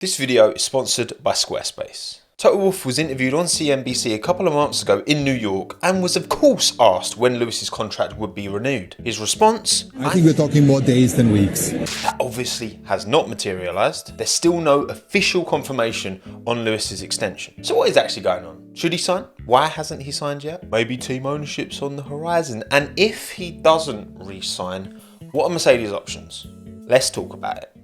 This video is sponsored by Squarespace. Toto Wolff was interviewed on CNBC a couple of months ago in New York and was of course asked when Lewis's contract would be renewed. His response? I think we're talking more days than weeks. That obviously has not materialised. There's still no official confirmation on Lewis's extension. So what is actually going on? Should he sign? Why hasn't he signed yet? Maybe team ownership's on the horizon. And if he doesn't re-sign, what are Mercedes' options? Let's talk about it.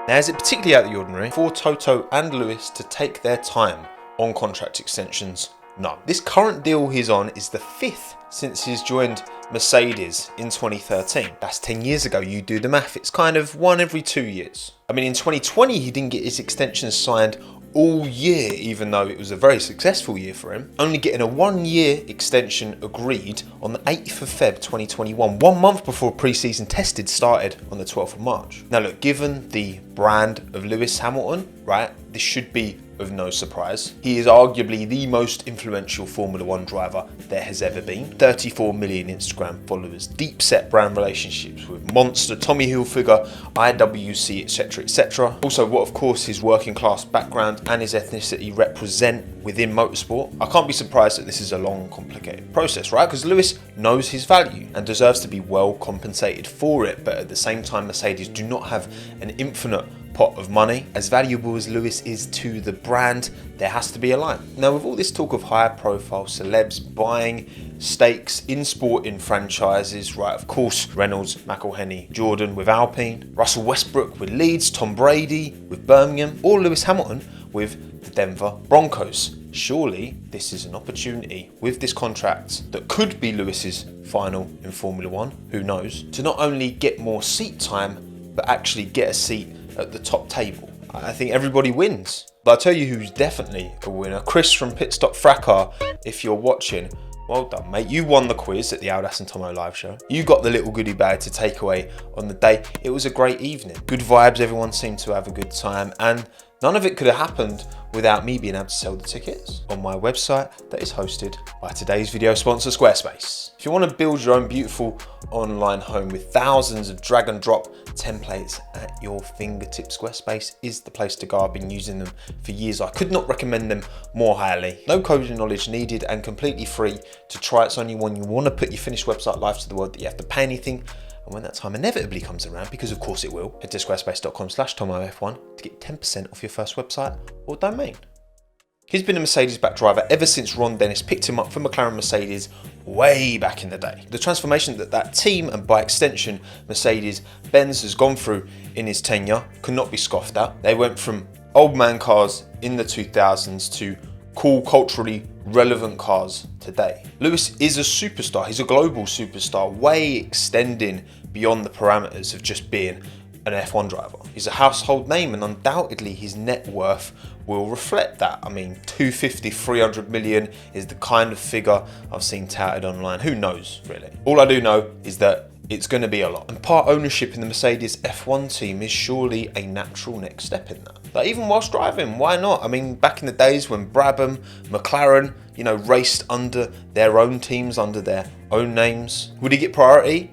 Now, is it particularly out of the ordinary for Toto and Lewis to take their time on contract extensions? No. This current deal he's on is the 5th since he's joined Mercedes in 2013. That's 10 years ago. You do the math. It's kind of one every 2 years. I mean, in 2020, he didn't get his extension signed all year, even though it was a very successful year for him, only getting a 1-year extension agreed on the 8th of Feb 2021, 1 month before pre-season tested started on the 12th of March. Now look, given the brand of Lewis Hamilton, right, this should be of no surprise. He is arguably the most influential Formula 1 driver there has ever been. 34 million Instagram followers, deep set brand relationships with Monster, Tommy Hilfiger, IWC, etc, etc. Also what of course his working class background and his ethnicity represent within motorsport. I can't be surprised that this is a long, complicated process, right? Because Lewis knows his value and deserves to be well compensated for it, but at the same time Mercedes do not have an infinite pot of money. As valuable as Lewis is to the brand, there has to be a line. Now with all this talk of high profile celebs buying stakes in sporting franchises, right, of course Reynolds, McElhenney, Jordan with Alpine, Russell Westbrook with Leeds, Tom Brady with Birmingham, or Lewis Hamilton with the Denver Broncos. Surely this is an opportunity with this contract that could be Lewis's final in Formula 1, who knows, to not only get more seat time, but actually get a seat at the top table. I think everybody wins. But I'll tell you who's definitely a winner. Chris from Pit Stop Fracas, if you're watching, well done mate. You won the quiz at the Aldas and Tommo live show. You got the little goodie bag to take away on the day. It was a great evening. Good vibes, everyone seemed to have a good time, and none of it could have happened without me being able to sell the tickets on my website that is hosted by today's video sponsor, Squarespace. If you want to build your own beautiful online home with thousands of drag and drop templates at your fingertips, Squarespace is the place to go. I've been using them for years. I could not recommend them more highly. No coding knowledge needed and completely free to try. It's only when you want to put your finished website live to the world that you have to pay anything. And when that time inevitably comes around, because of course it will, head to squarespace.com/TommoF1 to get 10% off your first website or domain. He's been a Mercedes-backed driver ever since Ron Dennis picked him up from McLaren Mercedes way back in the day. The transformation that team, and by extension Mercedes-Benz, has gone through in his tenure could not be scoffed at. They went from old man cars in the 2000s to cool, culturally relevant cars today. Lewis is a superstar. He's a global superstar, way extending beyond the parameters of just being an F1 driver. He's a household name, and undoubtedly his net worth will reflect that. I mean, 250, 300 million is the kind of figure I've seen touted online. Who knows, really? All I do know is that it's going to be a lot. And part ownership in the Mercedes F1 team is surely a natural next step in that. Like, even whilst driving, why not? I mean, back in the days when Brabham, McLaren, you know, raced under their own teams, under their own names, would he get priority?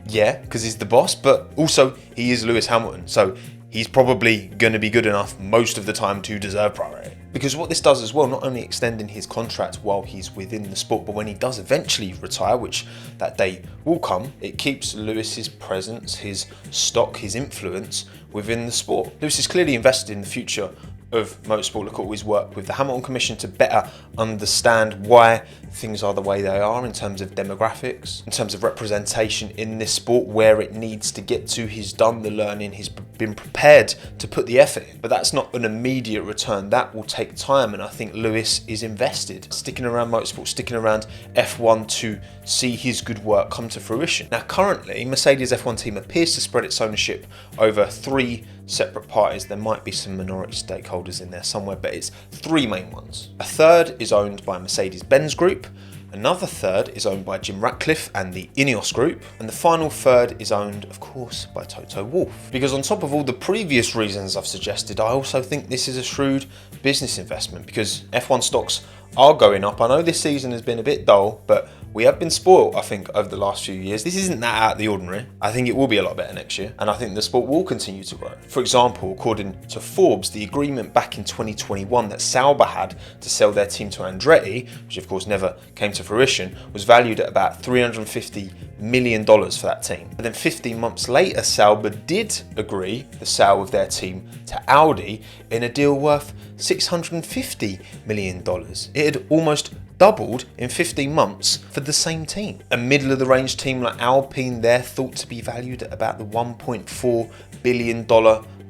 Yeah, because he's the boss, but also he is Lewis Hamilton, so he's probably going to be good enough most of the time to deserve priority. Because what this does as well, not only extending his contract while he's within the sport, but when he does eventually retire, which that day will come, it keeps Lewis's presence, his stock, his influence within the sport. Lewis is clearly invested in the future of motorsport. Look at all his work with the Hamilton Commission to better understand why things are the way they are in terms of demographics, in terms of representation in this sport, where it needs to get to. He's done the learning, he's been prepared to put the effort in, but that's not an immediate return. That will take time, and I think Lewis is invested, sticking around motorsport, sticking around F1 to see his good work come to fruition. Now currently, Mercedes F1 team appears to spread its ownership over 3 separate parties. There might be some minority stakeholders in there somewhere, but it's 3 main ones. A third is owned by Mercedes-Benz Group, another third is owned by Jim Ratcliffe and the Ineos Group, and the final third is owned, of course, by Toto Wolff. Because on top of all the previous reasons I've suggested, I also think this is a shrewd business investment, because F1 stocks are going up. I know this season has been a bit dull, but we have been spoiled, I think, over the last few years. This isn't that out of the ordinary. I think it will be a lot better next year, and I think the sport will continue to grow. For example, according to Forbes, the agreement back in 2021 that Sauber had to sell their team to Andretti, which of course never came to fruition, was valued at about $350 million for that team. And then 15 months later, Sauber did agree the sale of their team to Audi in a deal worth $650 million. It had almost doubled in 15 months for the same team. A middle of the range team like Alpine, they're thought to be valued at about the $1.4 billion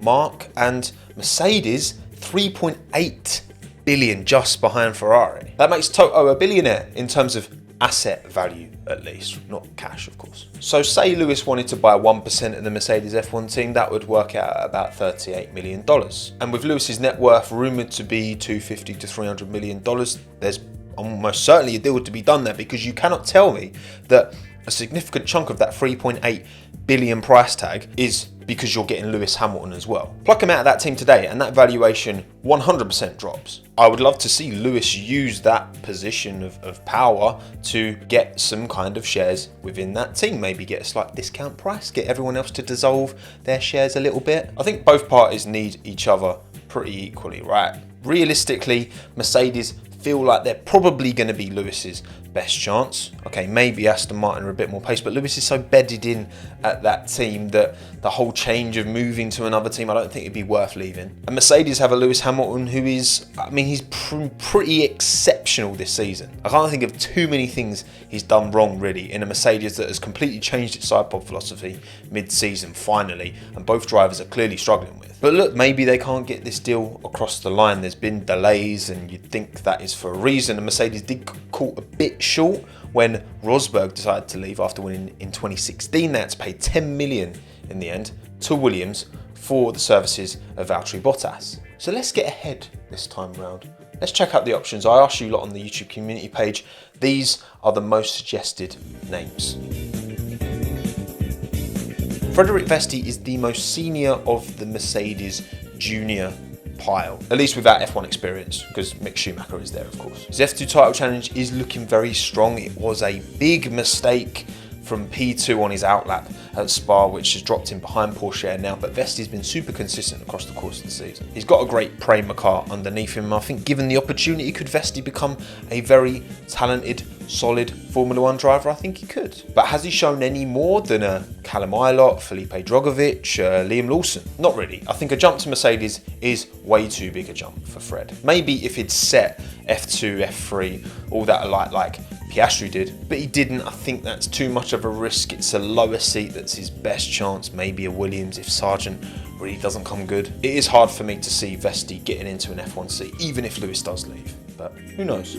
mark, and Mercedes 3.8 billion just behind Ferrari. That makes Toto a billionaire in terms of asset value, at least, not cash of course. So say Lewis wanted to buy 1% of the Mercedes F1 team, that would work out at about $38 million. And with Lewis's net worth rumoured to be $250 to $300 million, there's almost certainly a deal to be done there, because you cannot tell me that a significant chunk of that 3.8 billion price tag is because you're getting Lewis Hamilton as well. Pluck him out of that team today and that valuation 100% drops. I would love to see Lewis use that position of power to get some kind of shares within that team, maybe get a slight discount price, get everyone else to dissolve their shares a little bit. I think both parties need each other pretty equally, right? Realistically, Mercedes feel like they're probably going to be Lewis's best chance. Okay, maybe Aston Martin are a bit more pace, but Lewis is so bedded in at that team that the whole change of moving to another team, I don't think it'd be worth leaving. And Mercedes have a Lewis Hamilton who is, I mean, he's pretty exceptional this season. I can't think of too many things he's done wrong really in a Mercedes that has completely changed its side pod philosophy mid-season finally, and both drivers are clearly struggling with. But look, maybe they can't get this deal across the line. There's been delays and you'd think that is for a reason, and Mercedes did caught a bit short when Rosberg decided to leave after winning in 2016. They had to pay $10 million in the end to Williams for the services of Valtteri Bottas. So let's get ahead this time round. Let's check out the options. I asked you a lot on the YouTube community page. These are the most suggested names. Frederik Vesti is the most senior of the Mercedes junior pile, at least without F1 experience, because Mick Schumacher is there of course. His F2 title challenge is looking very strong. It was a big mistake from P2 on his outlap at Spa, which has dropped him behind Porsche now, but Vesti's been super consistent across the course of the season. He's got a great Prema car underneath him. I think given the opportunity, could Vesti become a very talented, solid Formula 1 driver? I think he could. But has he shown any more than a Callum Ilott, Felipe Drogovic, Liam Lawson? Not really. I think a jump to Mercedes is way too big a jump for Fred. Maybe if he'd set F2, F3, all that alike like Piastri did, but he didn't. I think that's too much of a risk. It's a lower seat that's his best chance. Maybe a Williams if Sargent really doesn't come good. It is hard for me to see Vesti getting into an F1 seat, even if Lewis does leave, but who knows.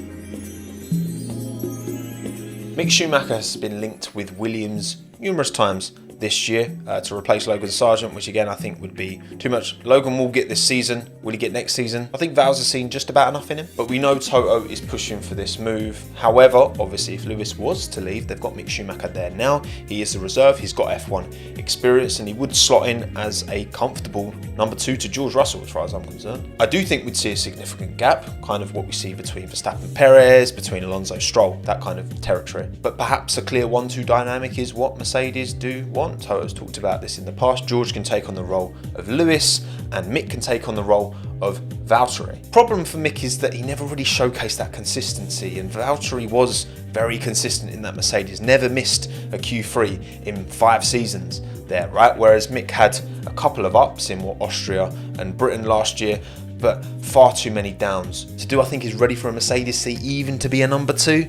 Mick Schumacher has been linked with Williams numerous times this year to replace Logan Sargent, which again I think would be too much. Logan will get this season. Will he get next season? I think Val's has seen just about enough in him, but we know Toto is pushing for this move. However, obviously if Lewis was to leave, they've got Mick Schumacher there now. He is the reserve, he's got F1 experience, and he would slot in as a comfortable number 2 to George Russell as far as I'm concerned. I do think we'd see a significant gap, kind of what we see between Verstappen Perez, between Alonso Stroll, that kind of territory. But perhaps a clear 1-2 dynamic is what Mercedes do want. Toto's talked about this in the past. George can take on the role of Lewis and Mick can take on the role of Valtteri. Problem for Mick is that he never really showcased that consistency, and Valtteri was very consistent in that Mercedes, never missed a Q3 in 5 seasons there, right? Whereas Mick had a couple of ups in Austria and Britain last year, but far too many downs. So do I think he's ready for a Mercedes seat, even to be a number 2?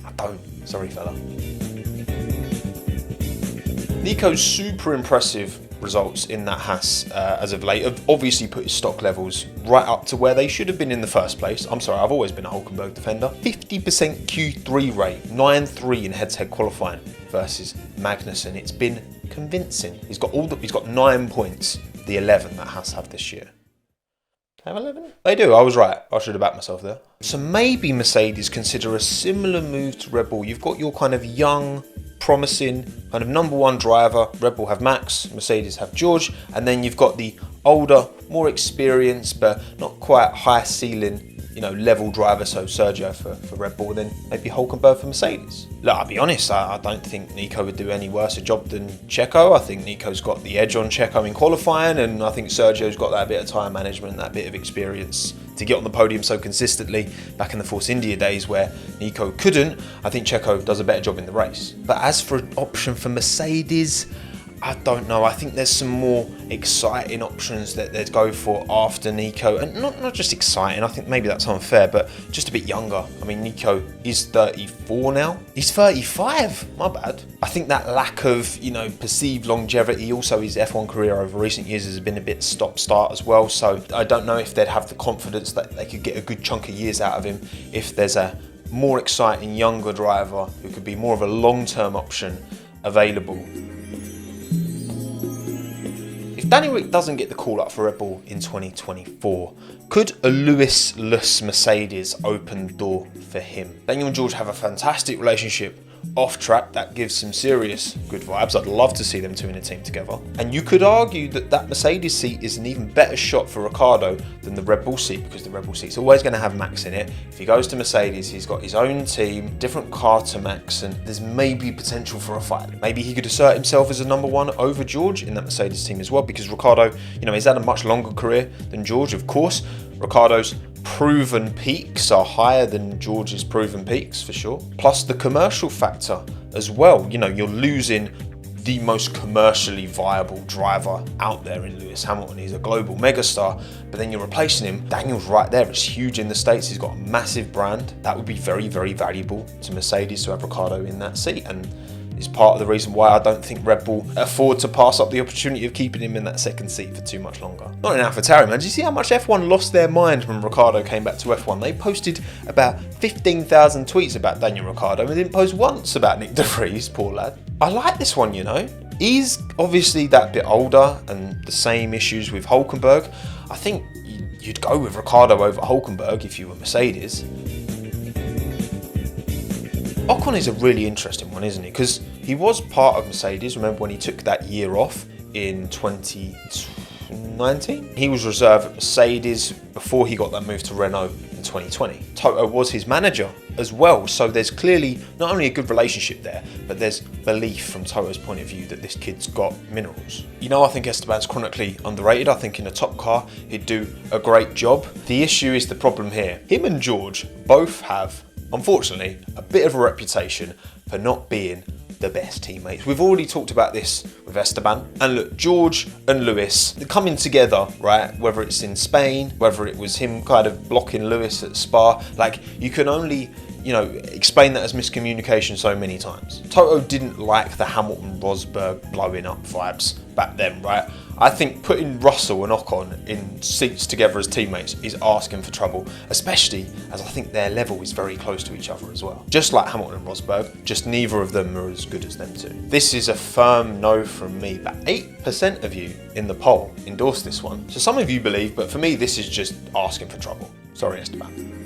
I don't. Sorry, fella. Nico's super impressive results in that Haas as of late have obviously put his stock levels right up to where they should have been in the first place. I'm sorry, I've always been a Hulkenberg defender. 50% Q3 rate, 9-3 in head-to-head qualifying versus Magnussen. It's been convincing. He's got 9 points, the 11 that Haas have this year. Have 11? They do, I was right. I should have backed myself there. So maybe Mercedes consider a similar move to Red Bull. You've got your kind of young, promising kind of number 1 driver. Red Bull have Max, Mercedes have George, and then you've got the older, more experienced but not quite high ceiling level driver, so Sergio for Red Bull, then maybe Hulkenberg for Mercedes. Look, I'll be honest, I don't think Nico would do any worse a job than Checo. I think Nico's got the edge on Checo in qualifying, and I think Sergio's got that bit of tyre management, that bit of experience to get on the podium so consistently back in the Force India days where Nico couldn't. I think Checo does a better job in the race. But as for an option for Mercedes, I don't know. I think there's some more exciting options that they'd go for after Nico, and not just exciting. I think maybe that's unfair, but just a bit younger. I mean, Nico is 34 now. He's 35. My bad. I think that lack of perceived longevity, also his F1 career over recent years has been a bit stop-start as well. So I don't know if they'd have the confidence that they could get a good chunk of years out of him if there's a more exciting younger driver who could be more of a long-term option available. If Danny Ric doesn't get the call up for Red Bull in 2024, could a Lewis-less Mercedes open the door for him? Daniel and George have a fantastic relationship off track that gives some serious good vibes. I'd love to see them two in a team together. And you could argue that Mercedes seat is an even better shot for Ricciardo than the Red Bull seat, because the Red Bull seat's always going to have Max in it. If he goes to Mercedes, he's got his own team, different car to Max, and there's maybe potential for a fight. Maybe he could assert himself as a number one over George in that Mercedes team as well, because Ricciardo, he's had a much longer career than George, of course. Ricciardo's proven peaks are higher than George's proven peaks for sure. Plus the commercial factor as well. You're losing the most commercially viable driver out there in Lewis Hamilton. He's a global megastar, but then you're replacing him. Daniel's right there. It's huge in the States. He's got a massive brand. That would be very, very valuable to Mercedes to have Ricciardo in that seat, and is part of the reason why I don't think Red Bull afford to pass up the opportunity of keeping him in that second seat for too much longer. Not in AlphaTauri, man. Did you see how much F1 lost their mind when Ricciardo came back to F1? They posted about 15,000 tweets about Daniel Ricciardo and didn't post once about Nick de Vries, poor lad. I like this one, He's obviously that bit older and the same issues with Hulkenberg. I think you'd go with Ricciardo over Hulkenberg if you were Mercedes. Ocon is a really interesting one, isn't he? Because he was part of Mercedes. Remember when he took that year off in 2019? He was reserve at Mercedes before he got that move to Renault in 2020. Toto was his manager as well. So there's clearly not only a good relationship there, but there's belief from Toto's point of view that this kid's got minerals. I think Esteban's chronically underrated. I think in a top car, he'd do a great job. The issue is the problem here. Him and George both have, unfortunately, a bit of a reputation for not being the best teammates. We've already talked about this with Esteban. And look, George and Lewis, they're coming together, right? Whether it's in Spain, whether it was him kind of blocking Lewis at Spa, you can only, explain that as miscommunication so many times. Toto didn't like the Hamilton-Rosberg blowing up vibes back then, right? I think putting Russell and Ocon in seats together as teammates is asking for trouble, especially as I think their level is very close to each other as well. Just like Hamilton and Rosberg, just neither of them are as good as them two. This is a firm no from me, but 8% of you in the poll endorsed this one. So some of you believe, but for me, this is just asking for trouble. Sorry, Esteban.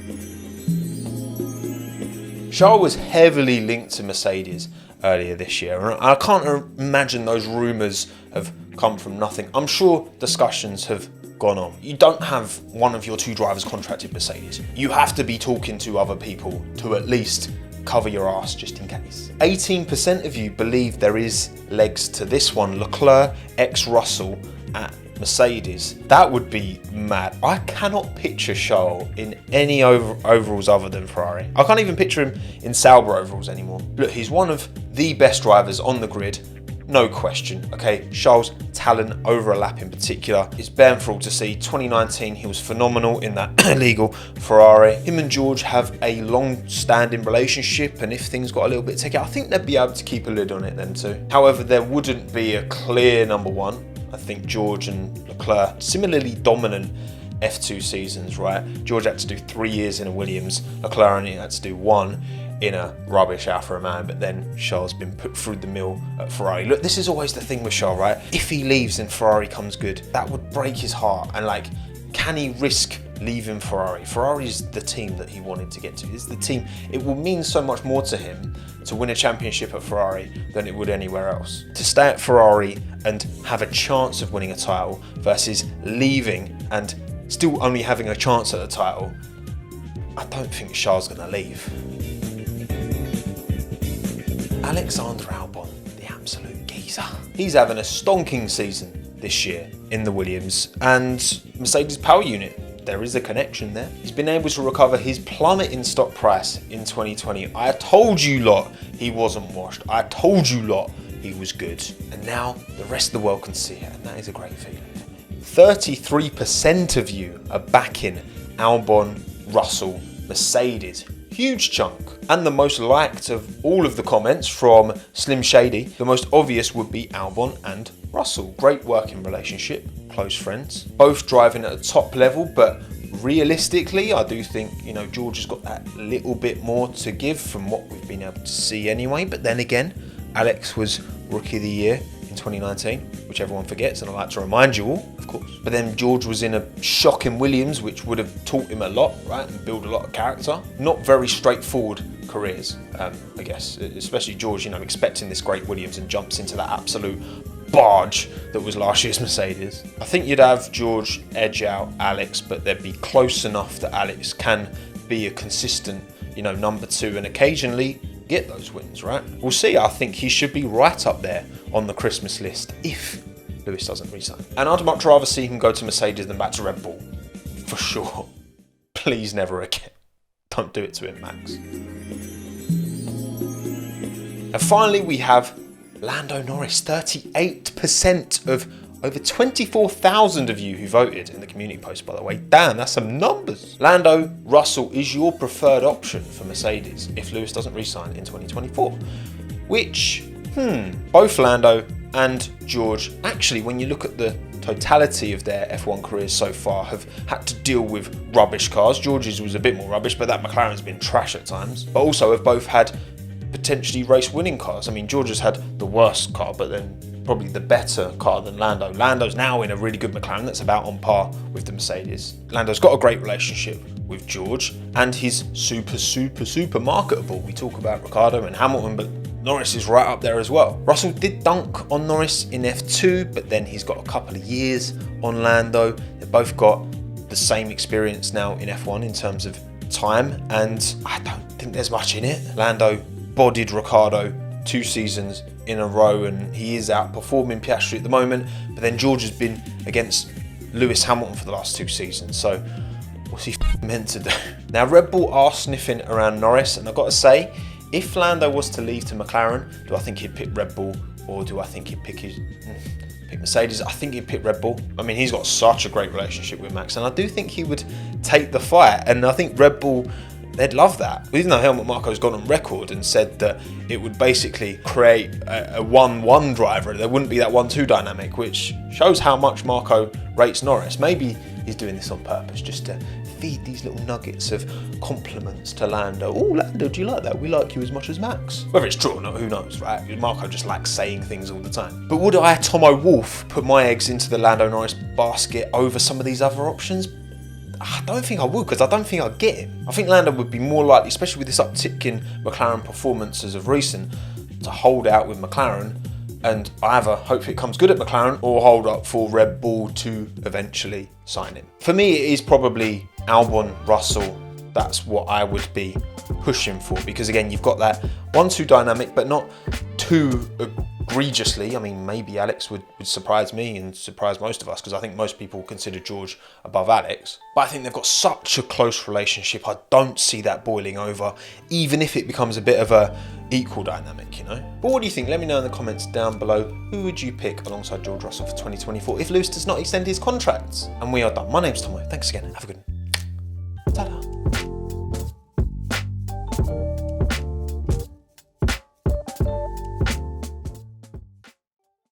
Charles was heavily linked to Mercedes earlier this year, and I can't imagine those rumours have come from nothing. I'm sure discussions have gone on. You don't have one of your two drivers contracted Mercedes. You have to be talking to other people to at least cover your ass just in case. 18% of you believe there is legs to this one. Leclerc ex-Russell at Mercedes. That would be mad. I cannot picture Charles in any overalls other than Ferrari. I can't even picture him in Sauber overalls anymore. Look, he's one of the best drivers on the grid. No question, okay? Charles' talent over a lap in particular is bare for all to see. 2019, he was phenomenal in that illegal Ferrari. Him and George have a long-standing relationship, and if things got a little bit ticky, I think they'd be able to keep a lid on it then too. However, there wouldn't be a clear number one. I think George and Leclerc, similarly dominant F2 seasons, right? George had to do 3 years in a Williams, Leclerc only had to do 1 in a rubbish Alfa Romeo, but then Charles been put through the mill at Ferrari. Look, this is always the thing with Charles, right? If he leaves and Ferrari comes good, that would break his heart. And can he risk leaving Ferrari? Ferrari's the team that he wanted to get to. It's the team. It will mean so much more to him to win a championship at Ferrari than it would anywhere else. To stay at Ferrari and have a chance of winning a title versus leaving and still only having a chance at a title, I don't think Charles going to leave. Alexander Albon, the absolute geezer. He's having a stonking season this year in the Williams, and Mercedes power unit, there is a connection there. He's been able to recover his plummeting stock price in 2020. I told you lot he wasn't washed. I told you lot he was good. And now the rest of the world can see it, and that is a great feeling. 33% of you are backing Albon, Russell, Mercedes. Huge chunk. And the most liked of all of the comments from Slim Shady, the most obvious would be Albon and Russell. Great working relationship, close friends. Both driving at a top level, but realistically, I do think, George has got that little bit more to give from what we've been able to see anyway. But then again, Alex was Rookie of the Year in 2019, which everyone forgets, and I like to remind you all, of course. But then George was in a shocking Williams, which would have taught him a lot, right, and build a lot of character. Not very straightforward careers, I guess, especially George, expecting this great Williams and jumps into that absolute barge that was last year's Mercedes. I think you'd have George edge out Alex, but they'd be close enough that Alex can be a consistent, number two, and occasionally get those wins, right? We'll see. I think he should be right up there on the Christmas list if Lewis doesn't resign. And I'd much rather see him go to Mercedes than back to Red Bull, for sure. Please never again. Don't do it to him, Max. And finally, we have Lando Norris. 38% of over 24,000 of you who voted in the community post, by the way. Damn, that's some numbers. Lando, Russell is your preferred option for Mercedes if Lewis doesn't re-sign in 2024. Which, both Lando and George, actually, when you look at the totality of their F1 careers so far, have had to deal with rubbish cars. George's was a bit more rubbish, but that McLaren's been trash at times. But also have both had potentially race-winning cars. I mean, George has had the worst car, but then probably the better car than Lando. Lando's now in a really good McLaren that's about on par with the Mercedes. Lando's got a great relationship with George, and he's super marketable. We talk about Ricciardo and Hamilton, but Norris is right up there as well. Russell did dunk on Norris in F2, but then he's got a couple of years on Lando. They've both got the same experience now in F1 in terms of time, and I don't think there's much in it. Lando bodied Ricciardo 2 seasons in a row, and he is outperforming Piastri at the moment, but then George has been against Lewis Hamilton for the last 2 seasons, so what's he meant to do? Now, Red Bull are sniffing around Norris, and I've got to say, if Lando was to leave to McLaren, do I think he'd pick Red Bull, or do I think he'd pick Mercedes? I think he'd pick Red Bull. I mean, he's got such a great relationship with Max, and I do think he would take the fight, and I think Red Bull, they'd love that. Even though Helmut Marko's gone on record and said that it would basically create a 1-1 driver, there wouldn't be that 1-2 dynamic, which shows how much Marko rates Norris. Maybe he's doing this on purpose, just to feed these little nuggets of compliments to Lando. Oh, Lando, do you like that? We like you as much as Max. Whether it's true or not, who knows, right? Marko just likes saying things all the time. But would I, Tommo Wolf, put my eggs into the Lando Norris basket over some of these other options? I don't think I would, because I don't think I'd get him. I think Lando would be more likely, especially with this uptick in McLaren performances of recent, to hold out with McLaren and either hope it comes good at McLaren or hold up for Red Bull to eventually sign him. For me, it is probably Albon, Russell. That's what I would be pushing for, because again, you've got that 1-2 dynamic, but not too egregiously. I mean, maybe Alex would surprise me and surprise most of us, because I think most people consider George above Alex. But I think they've got such a close relationship. I don't see that boiling over, even if it becomes a bit of a equal dynamic, you know? But what do you think? Let me know in the comments down below. Who would you pick alongside George Russell for 2024 if Lewis does not extend his contract? And we are done. My name's Tommo. Thanks again. Have a good one. Ta-da.